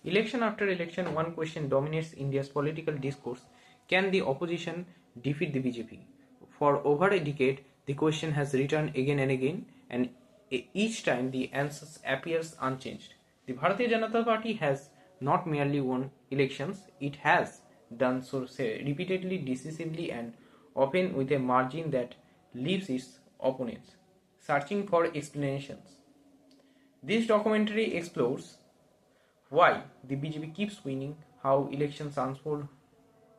Election after election, one question dominates India's political discourse: can the opposition defeat the BJP? For over a decade, the question has returned again and again, and each time the answer appears unchanged. The Bharatiya Janata Party has not merely won elections, it has done so repeatedly, decisively, and often with a margin that leaves its opponents searching for explanations. This documentary explores why the BJP keeps winning, how elections unfold,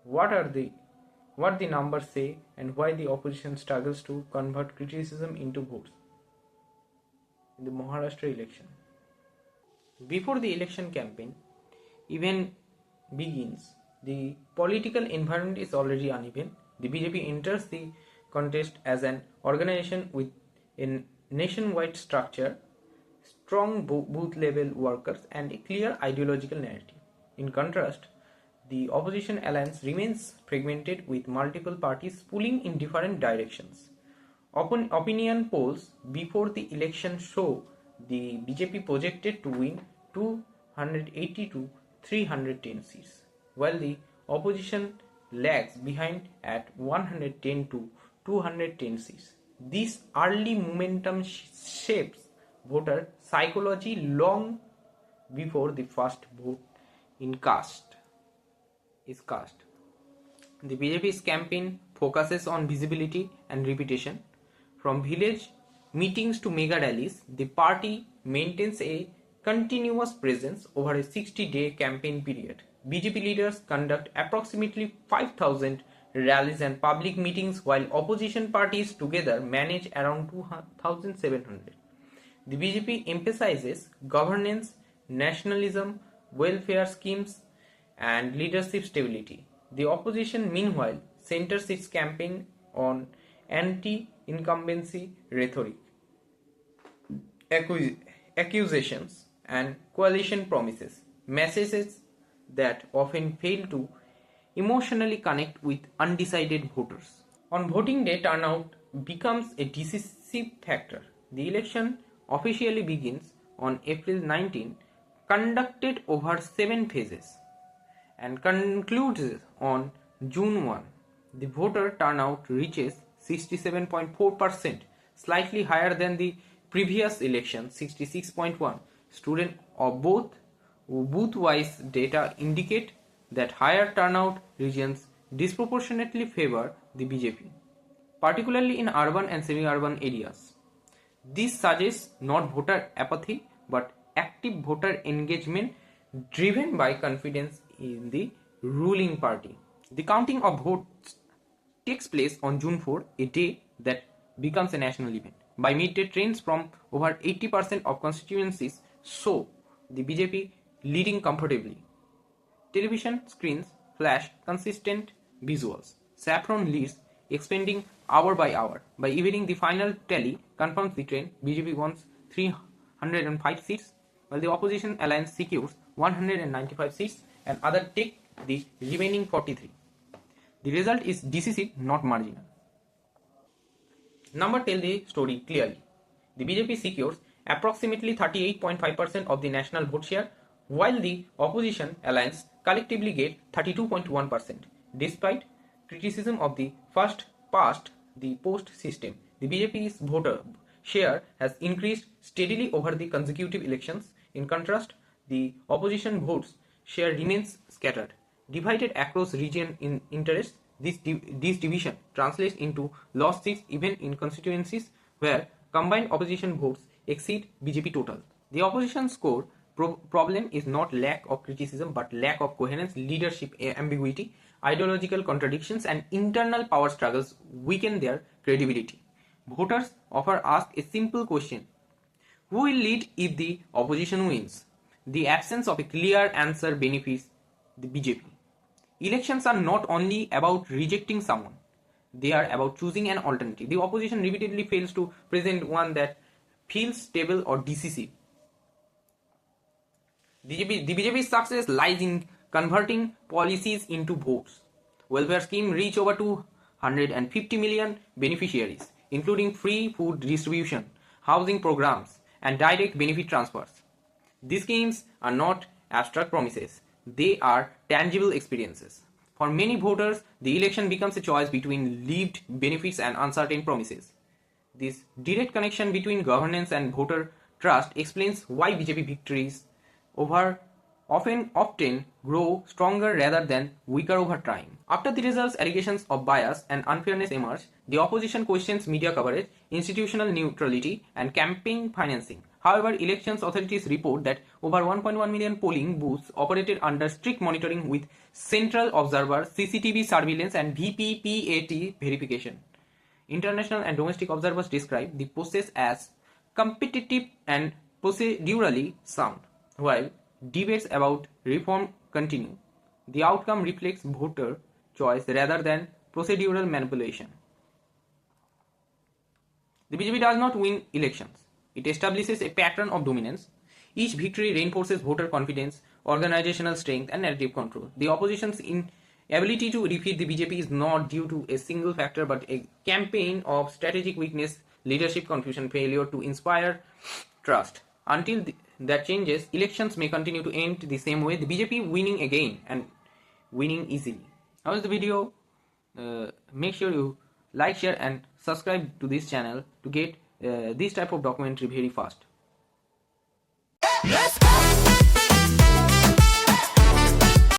what the numbers say, and why the opposition struggles to convert criticism into votes. In the Maharashtra election, before the election campaign even begins, the political environment is already uneven. The BJP enters the contest as an organization with a nationwide structure, strong booth level workers, and a clear ideological narrative. In contrast, the opposition alliance remains fragmented with multiple parties pulling in different directions. Opinion polls before the election show the BJP projected to win 280 to 310 seats, while the opposition lags behind at 110 to 210 seats. This early momentum shapes voter psychology long before the first vote is cast. The BJP's campaign focuses on visibility and reputation. From village meetings to mega rallies, the party maintains a continuous presence over a 60-day campaign period. BJP leaders conduct approximately 5,000 rallies and public meetings, while opposition parties together manage around 2,700. The BJP emphasizes governance, nationalism, welfare schemes, and leadership stability. The opposition, meanwhile, centers its campaign on anti-incumbency rhetoric, accusations, and coalition promises, messages that often fail to emotionally connect with undecided voters. On voting day, turnout becomes a decisive factor. The election officially begins on April 19, conducted over 7 phases, and concludes on June 1. The voter turnout reaches 67.4%, slightly higher than the previous election, 66.1. Student or both booth-wise data indicate that higher turnout regions disproportionately favor the BJP, particularly in urban and semi-urban areas. This suggests not voter apathy but active voter engagement driven by confidence in the ruling party. The counting of votes takes place on June 4, a day that becomes a national event. By midday, trends from over 80% of constituencies show the BJP leading comfortably. Television screens flash consistent visuals. Saffron leads, expanding hour by hour. By evening, the final tally confirms the trend. BJP wants 305 seats, while the opposition alliance secures 195 seats and others take the remaining 43. The result is decisive, not marginal. Numbers tell the story clearly. The BJP secures approximately 38.5% of the national vote share, while the opposition alliance collectively get 32.1%. Despite criticism of the first past the post system, the BJP's voter share has increased steadily over the consecutive elections. In contrast, the opposition votes share remains scattered, divided across region in interests. This division translates into lost seats even in constituencies where combined opposition votes exceed BJP total. The opposition score problem is not lack of criticism but lack of coherence, leadership ambiguity, ideological contradictions, and internal power struggles weaken their credibility. Voters often ask a simple question: who will lead if the opposition wins? The absence of a clear answer benefits the BJP. Elections are not only about rejecting someone, they are about choosing an alternative. The opposition repeatedly fails to present one that feels stable or decisive. The BJP's success lies in converting policies into votes. Welfare schemes reach over 250 million beneficiaries, including free food distribution, housing programs, and direct benefit transfers. These schemes are not abstract promises. They are tangible experiences. For many voters, the election becomes a choice between lived benefits and uncertain promises. This direct connection between governance and voter trust explains why BJP victories over often grow stronger rather than weaker over time. After the results, allegations of bias and unfairness emerge. The opposition questions media coverage, institutional neutrality, and campaign financing. However, elections authorities report that over 1.1 million polling booths operated under strict monitoring with central observer, CCTV surveillance, and VPPAT verification. International and domestic observers describe the process as competitive and procedurally sound. While debates about reform continue, the outcome reflects voter choice rather than procedural manipulation. The BJP does not win elections. It establishes a pattern of dominance. Each victory reinforces voter confidence, organizational strength, and narrative control. The opposition's inability to defeat the BJP is not due to a single factor but a campaign of strategic weakness, leadership confusion, failure to inspire trust. Until that changes, elections may continue to end the same way, the BJP winning again and winning easily. How is the video? Make sure you like, share, and subscribe to this channel to get this type of documentary very fast.